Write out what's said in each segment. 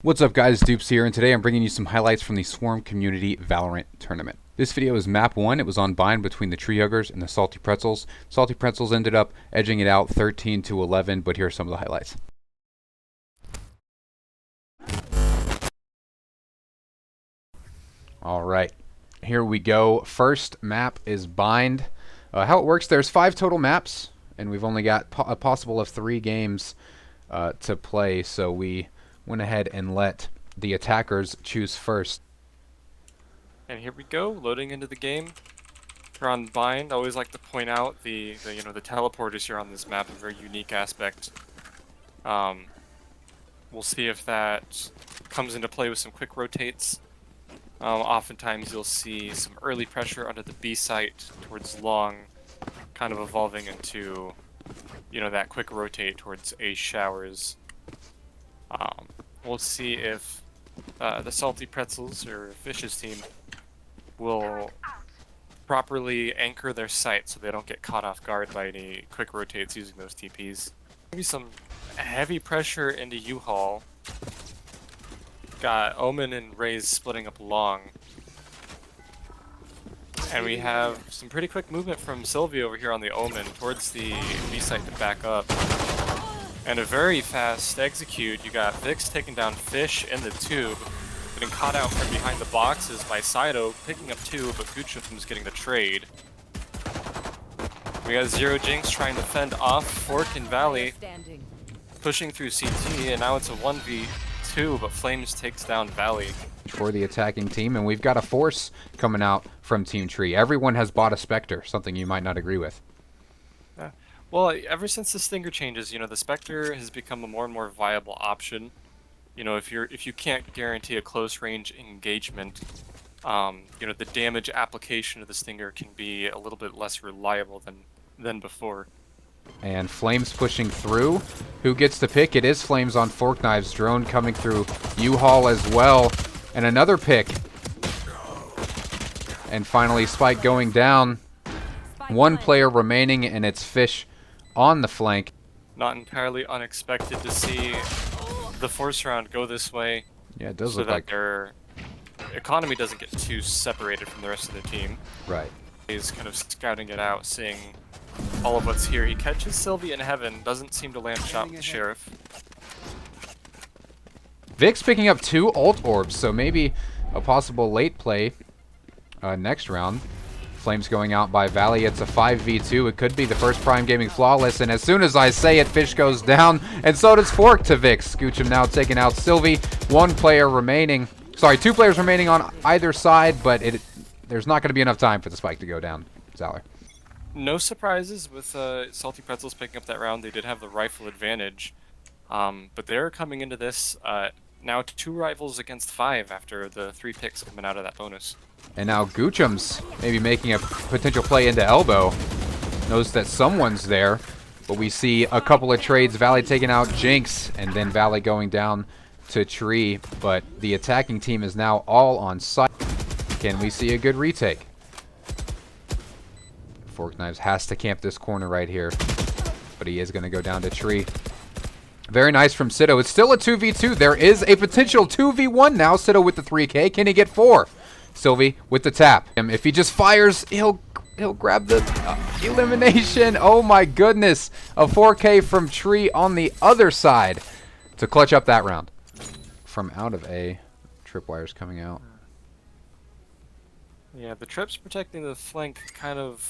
What's up guys, Dupes here, and today I'm bringing you some highlights from the Swarm Community Valorant Tournament. This video is map 1. It was on bind between the Tree Huggers and the Salty Pretzels. Salty Pretzels ended up edging it out 13-11, but here are some of the highlights. Alright, here we go. First map is bind. How it works, there's 5 total maps, and we've only got a possible of 3 games to play, so we went ahead and let the attackers choose first. And here we go, loading into the game. We're on bind. I always like to point out the teleporters here on this map, a very unique aspect. We'll see if that comes into play with some quick rotates. Oftentimes you'll see some early pressure under the B site towards long, kind of evolving into, that quick rotate towards A showers. We'll see if the Salty Pretzels, or Fish's team, will properly anchor their sight so they don't get caught off guard by any quick rotates using those TPs. Maybe some heavy pressure into U-Haul. Got Omen and Raze splitting up long. And we have some pretty quick movement from Sylvie over here on the Omen towards the B site to back up. And a very fast execute. You got Vix taking down Fish in the tube, getting caught out from behind the boxes by Saito, picking up 2, but Gucham's getting the trade. We got Zero Jinx trying to fend off Fork and Valley, pushing through CT, and now it's a 1v2, but Flames takes down Valley. For the attacking team, and we've got a force coming out from Team Tree. Everyone has bought a Spectre, something you might not agree with. Well, ever since the Stinger changes, the Spectre has become a more and more viable option. If you can't guarantee a close range engagement, the damage application of the Stinger can be a little bit less reliable than before. And Flames pushing through. Who gets the pick? It is Flames on Fork Knives. Drone coming through U-Haul as well. And another pick. And finally Spike going down. 1 player remaining, and it's Fish on the flank. Not entirely unexpected to see the force round go this way. Yeah, it does so look that like their economy doesn't get too separated from the rest of the team. Right. He's kind of scouting it out, seeing all of what's here. He catches Sylvie in heaven, doesn't seem to land shot with Sheriff. Vix picking up 2 ult orbs, so maybe a possible late play next round. Flames going out by Valley. It's a 5v2. It could be the first Prime Gaming Flawless, and as soon as I say it, Fish goes down, and so does Fork to Vix. Gucam now taking out Sylvie. 1 player remaining. Sorry, 2 players remaining on either side, but there's not going to be enough time for the spike to go down. Zauer. No surprises with Salty Pretzels picking up that round. They did have the rifle advantage, but they're coming into this now 2 rivals against 5 after the 3 picks coming out of that bonus. And now Gucham's maybe making a potential play into elbow. Knows that someone's there, but we see a couple of trades. Valley taking out Jinx, and then Valley going down to Tree. But the attacking team is now all on site. Can we see a good retake? Fork Knives has to camp this corner right here, but he is going to go down to Tree. Very nice from Sito. It's still a 2v2. There is a potential 2v1 now. Sito with the 3K. Can he get 4? Sylvie with the tap. If he just fires, he'll grab the elimination. Oh my goodness. A 4K from Tree on the other side to clutch up that round. From out of A, tripwires coming out. Yeah, the trips protecting the flank kind of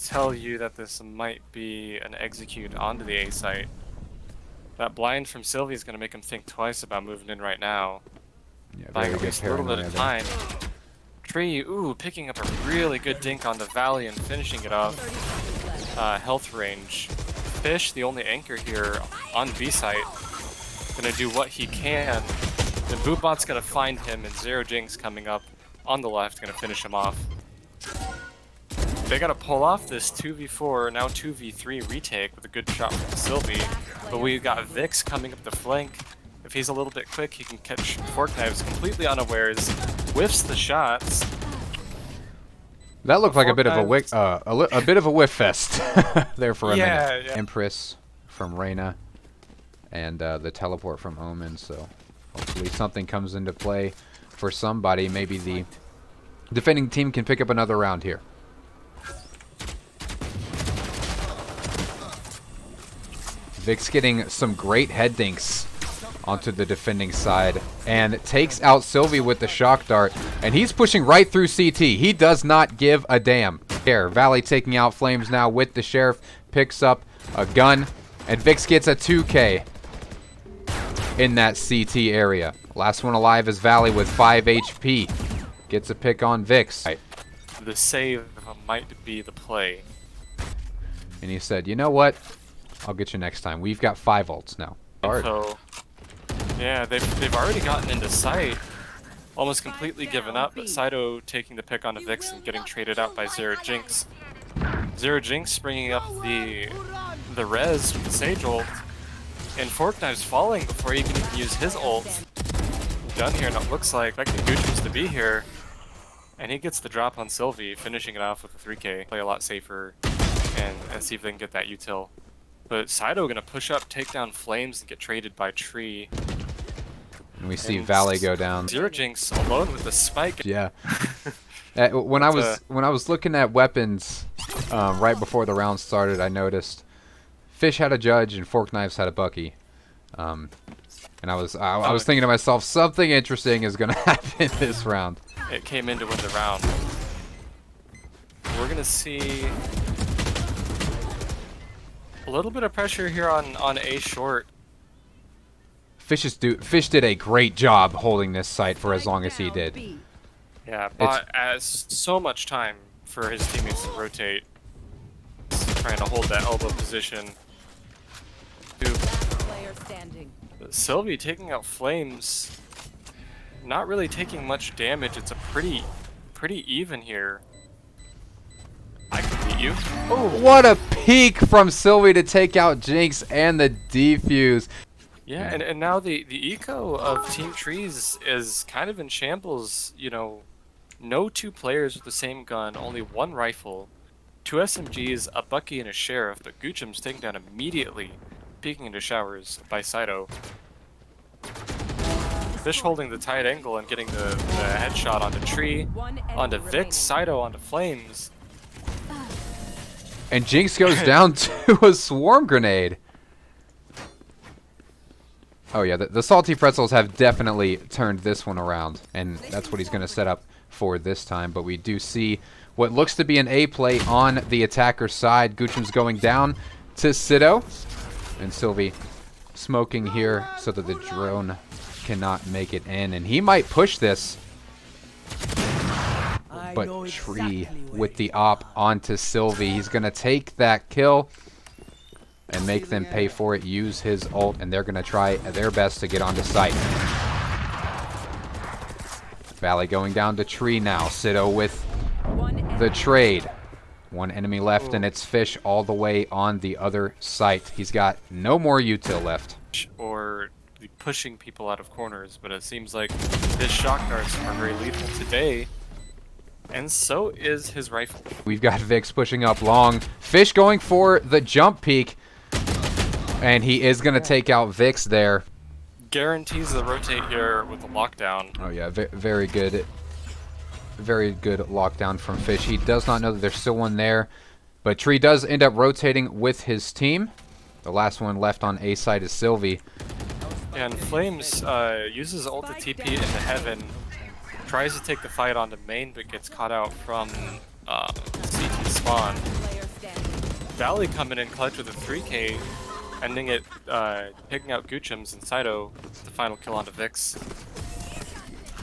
tell you that this might be an execute onto the A site. That blind from Sylvie is going to make him think twice about moving in right now. Yeah, buying at least a little bit of time. Tree, picking up a really good dink on the Valley and finishing it off. Health range. Fish, the only anchor here on B site, gonna do what he can. The Bootbot's gonna find him, and Zero Jinx coming up on the left, gonna finish him off. They gotta pull off this 2v4, now 2v3 retake with a good shot from Sylvie. But we've got Vix coming up the flank. If he's a little bit quick, he can catch Fork Knives completely unawares, whiffs the shots. That looked like a bit of a bit of a whiff fest there for a minute. Yeah. Empress from Reyna, and the teleport from Omen. So Hopefully something comes into play for somebody. Maybe the defending team can pick up another round here. Vic's getting some great head dinks onto the defending side and takes out Sylvie with the shock dart, and he's pushing right through CT. He does not give a damn. Here, Valley taking out Flames now with the Sheriff, picks up a gun, and Vix gets a 2K in that CT area. Last one alive is Valley with 5 HP. Gets a pick on Vix. The save might be the play. And he said, you know what? I'll get you next time. We've got 5 ults now. So, yeah, they've already gotten into sight. Almost completely given up, but Saito taking the pick onto Vix and getting traded out by Zero Jinx. Zero Jinx bringing up the res with the Sage ult, and Fork Knives falling before he can even use his ult. Done here, and it looks like the Gooch was to be here, and he gets the drop on Sylvie, finishing it off with a 3K. Play a lot safer and see if they can get that util. But Saito gonna push up, take down Flames, and get traded by Tree. And we see Valley go down. Zero Jinx alone with the spike. Yeah. When I was looking at weapons right before the round started, I noticed Fish had a Judge and Fork Knives had a Bucky. And I was thinking to myself, something interesting is gonna happen this round. It came in to win the round. We're gonna see a little bit of pressure here on A short. Fish did a great job holding this site for as long as he did. Yeah, bought as so much time for his teammates to rotate, trying to hold that elbow position. Sylvie taking out Flames, not really taking much damage. It's a pretty even here. I can beat you. Oh, what a peek from Sylvie to take out Jinx and the defuse. Yeah, and now the eco of Team Trees is kind of in shambles. You know, no 2 players with the same gun, only 1 rifle, 2 SMGs, a Bucky, and a Sheriff, but Goochum's taken down immediately, peeking into showers by Saito. Fish holding the tight angle and getting the headshot onto Tree, onto Vix, Saito onto Flames. And Jinx goes down to a swarm grenade. Oh yeah, the Salty Pretzels have definitely turned this one around, and that's what he's going to set up for this time. But we do see what looks to be an A play on the attacker's side. Goochum's going down to Sito, and Sylvie smoking here so that the drone cannot make it in, and he might push this. But Tree with the op onto Sylvie. He's going to take that kill and make them pay for it, use his ult, and they're going to try their best to get onto site. Valley going down to Tree now. Sito with the trade. 1 enemy left, and it's Fish all the way on the other site. He's got no more util left. Or pushing people out of corners, but it seems like his shock darts are very lethal today, and so is his rifle. We've got Vix pushing up long. Fish going for the jump peek. And he is going to take out Vix there. Guarantees the rotate here with the lockdown. Oh yeah, very good. Very good lockdown from Fish. He does not know that there's still one there. But Tree does end up rotating with his team. The last one left on A side is Sylvie. And Flames uses ult to TP into heaven. Tries to take the fight onto main, but gets caught out from CT spawn. Valley coming in clutch with a 3K. Ending it, picking out Goochums and Saito, the final kill onto Vix.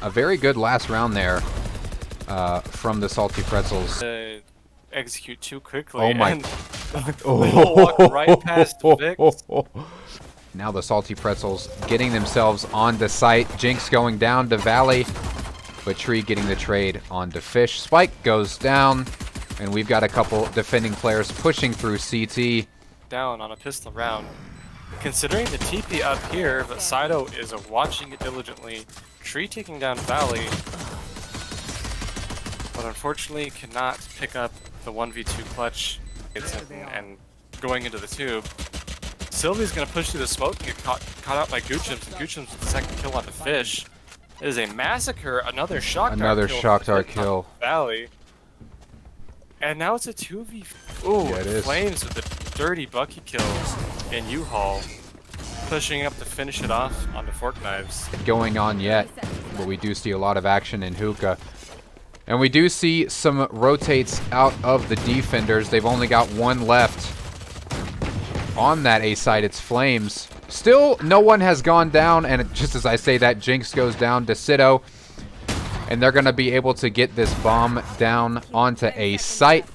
A very good last round there from the Salty Pretzels. Execute too quickly. Oh my! And walk right past Vix. Now the Salty Pretzels getting themselves onto site. Jinx going down to Valley, but Tree getting the trade onto Fish. Spike goes down, and we've got a couple defending players pushing through CT. Down on a pistol round. Considering the TP up here, but Saito is watching it diligently. Tree taking down Valley, but unfortunately cannot pick up the 1v2 clutch and going into the tube. Sylvie's gonna push through the smoke and get caught out by Goochums, and Goochums with the second kill onto Fish. It is a massacre. Another shock dart Another kill. shock dart kill. Valley. And now it's a 2v. Ooh, Yeah, it is. Flames with the dirty Bucky kills. And U-Haul pushing up to finish it off on the fork knives. Going on yet, but we do see a lot of action in hookah. And we do see some rotates out of the defenders. They've only got one left. On that A side, it's Flames. Still, no one has gone down, and just as I say that, Jinx goes down to Sito. And they're going to be able to get this bomb down onto A site.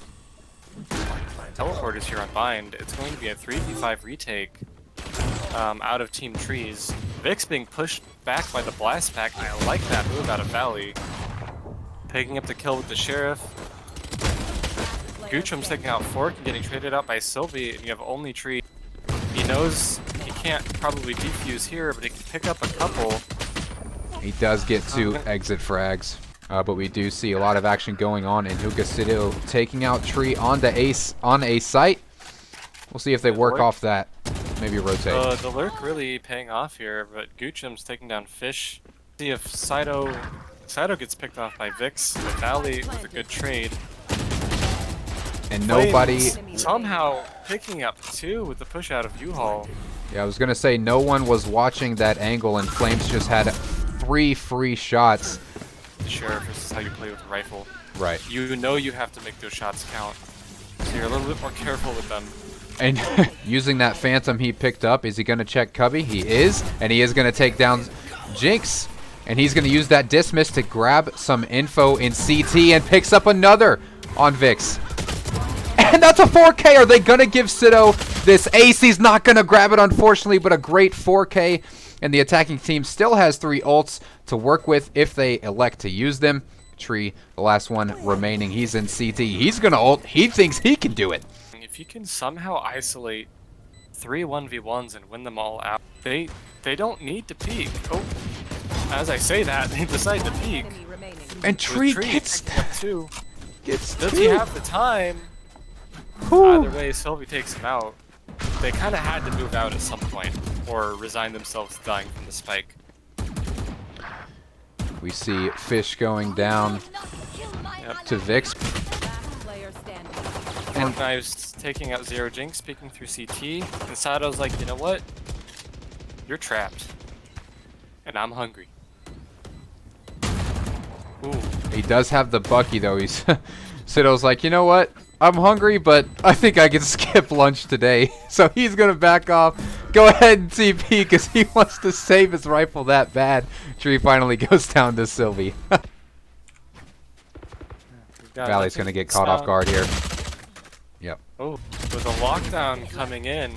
Teleporters here on Bind. It's going to be a 3v5 retake out of Team Trees. Vix being pushed back by the blast pack. I like that move out of Valley. Picking up the kill with the Sheriff. Gutrum's taking out Fork and getting traded out by Sylvie, and you have only Tree. He knows he can't probably defuse here, but he can pick up a couple. He does get 2 exit frags, but we do see a lot of action going on in Hookah City, taking out Tree onto Ace on A site. We'll see if they work off that. Maybe rotate. The lurk really paying off here, but Gutrum's taking down Fish. See if Saito gets picked off by Vix, but Valley with a good trade. And nobody... somehow picking up 2 with the push out of U-Haul. Yeah, I was going to say no one was watching that angle, and Flames just had 3 free shots. Sheriff, this is how you play with a rifle. Right. You know you have to make those shots count. So you're a little bit more careful with them. And using that Phantom he picked up, is he going to check Cubby? He is, and he is going to take down Jinx. And he's going to use that dismiss to grab some info in CT and picks up another on Vix. And that's a 4K. Are they going to give Sito this ace? He's not going to grab it, unfortunately, but a great 4K. And the attacking team still has 3 ults to work with if they elect to use them. Tree, the last one remaining. He's in CT. He's going to ult. He thinks he can do it. If you can somehow isolate 3 1v1s and win them all out, they don't need to peek. Oh, as I say that, they decide to peek. And Tree gets 2. Does he have the time? Either way, Sylvie takes him out. They kind of had to move out at some point, or resign themselves to dying from the spike. We see Fish going down to Vix. And Knives taking out Zero Jinx, peeking through CT. And Sato's like, you know what? You're trapped. And I'm hungry. Ooh. He does have the Bucky, though. He's Sito's like, you know what? I'm hungry, but I think I can skip lunch today. So he's going to back off. Go ahead and TP because he wants to save his rifle that bad. Tree finally goes down to Sylvie. Valley's going to get caught off guard here. Yep. Oh, with a lockdown coming in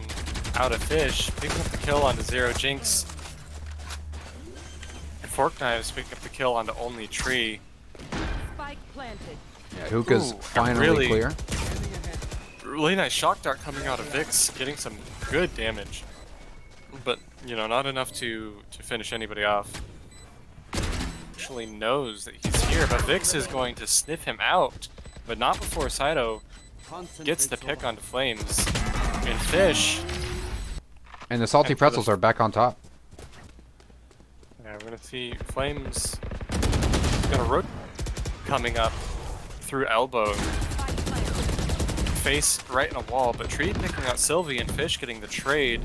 out of Fish, picking up the kill onto Zero Jinx. And Fork Knives picking up the kill onto only Tree. Spike planted. Yeah, Hookah's finally really clear. Really nice shock dart coming out of Vix, getting some good damage. But, you know, not enough to finish anybody off. Actually knows that he's here, but Vix is going to sniff him out. But not before Saito gets the pick onto Flames. And Fish. And the salty pretzels are back on top. Yeah, we're going to see Flames going to rotate coming up through elbow. Face right in a wall, but Tree picking out Sylvie and Fish getting the trade.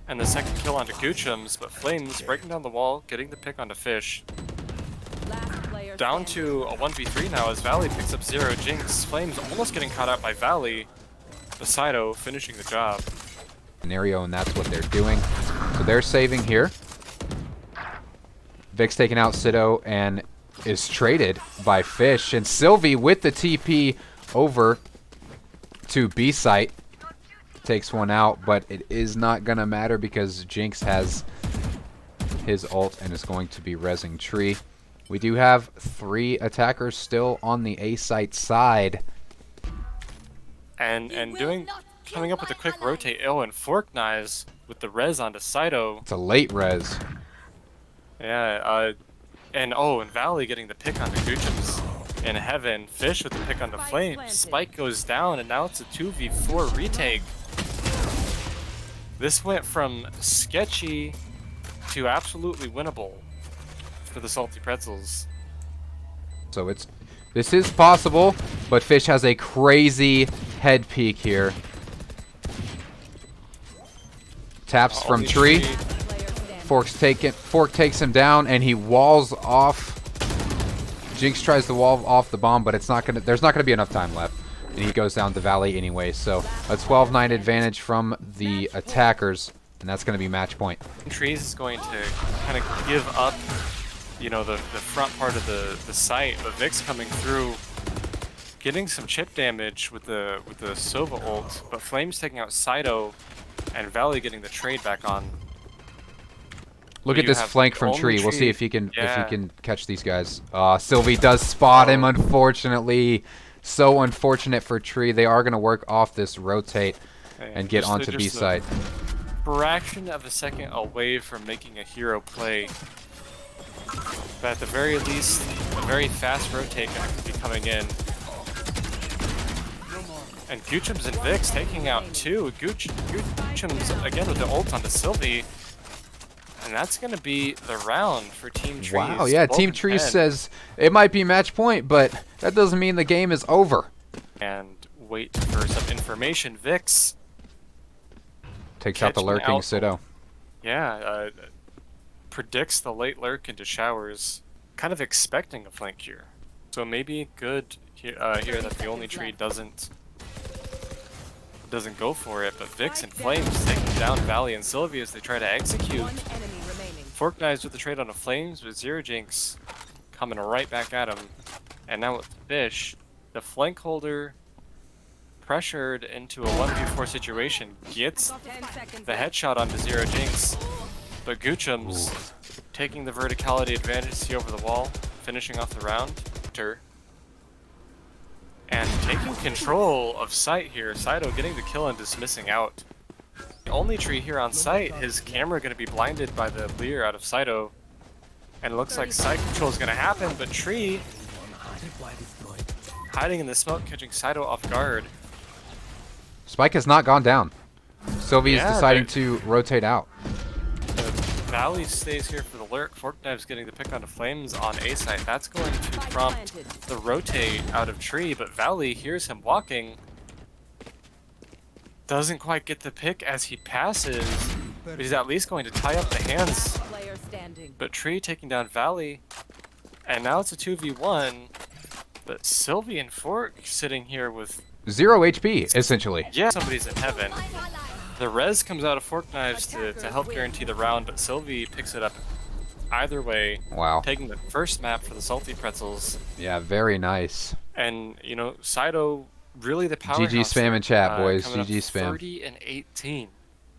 And the second kill onto Guchums, but Flames breaking down the wall, getting the pick onto Fish. Down to a 1v3 now as Valley picks up Zero Jinx. Flames almost getting caught out by Valley. Saito finishing the job. Scenario, and that's what they're doing. So they're saving here. Vic's taking out Sito and is traded by Fish. And Sylvie with the TP over to B site. Takes one out, but it is not going to matter because Jinx has his ult and is going to be rezzing Tree. We do have 3 attackers still on the A site side. And coming up with a quick rotate. Oh, and Fork Knives with the res onto Saito. It's a late res. Yeah, and Valley getting the pick onto Guchums in heaven. Fish with the pick onto Flames. Spike goes down, and now it's a 2v4 retake. This went from sketchy to absolutely winnable for the Salty Pretzels. So this is possible, but Fish has a crazy head peek here. Taps from tree. Fork takes him down, and he walls off. Jinx tries to wall off the bomb, but there's not gonna be enough time left, and he goes down to Valley anyway. So a 12-9 advantage from the attackers, and that's gonna be match point. Trees is going to kind of give up, you know, the front part of the site, but Vic's coming through, getting some chip damage with the Sova ult, but Flames taking out Saito, and Valley getting the trade back on. Look at this flank from Tree. We'll see if he can catch these guys. Sylvie does spot him, unfortunately. So unfortunate for Tree. They are going to work off this rotate and get onto B site. Fraction of a second away from making a hero play. But at the very least, a very fast rotate going to be coming in. And Goochums and Vix taking out two. Goochums again with the ult onto Sylvie. And that's going to be the round for Team Trees. Wow, yeah, Team Trees says it might be match point, but that doesn't mean the game is over. And wait for some information. Vix takes out the lurking Sido. Yeah, predicts the late lurk into showers, kind of expecting a flank here. So maybe good here that the only tree doesn't go for it, but Vix and Flames taking down Valley and Sylvie as they try to execute. Fork Knives with the trade on a Flames, with Zero Jinx coming right back at him. And now with Fish, the flank holder pressured into a 1v4 situation, gets the headshot onto Zero Jinx, but Goochums taking the verticality advantage, see over the wall, finishing off the round. And taking control of site here, Saito getting the kill and dismissing out. The only tree here on site, his camera going to be blinded by the Leer out of Saito. And it looks like site control is going to happen, but Tree hiding in the smoke, catching Saito off guard. Spike has not gone down. Sylvie is deciding to rotate out. Valley stays here for the lurk. Fork Knives getting the pick onto Flames on A site. That's going to prompt the rotate out of Tree, but Valley hears him walking. Doesn't quite get the pick as he passes, but he's at least going to tie up the hands. But Tree taking down Valley, and now it's a 2v1, but Sylvie and Fork sitting here with 0 HP, essentially. Yeah, somebody's in heaven. The res comes out of Fork Knives to help guarantee the round, but Sylvie picks it up either way. Wow. Taking the first map for the Salty Pretzels. Yeah, very nice. And, you know, Saito, really the powerhouse. GG spam in chat, boys. GG spam. 30 and 18.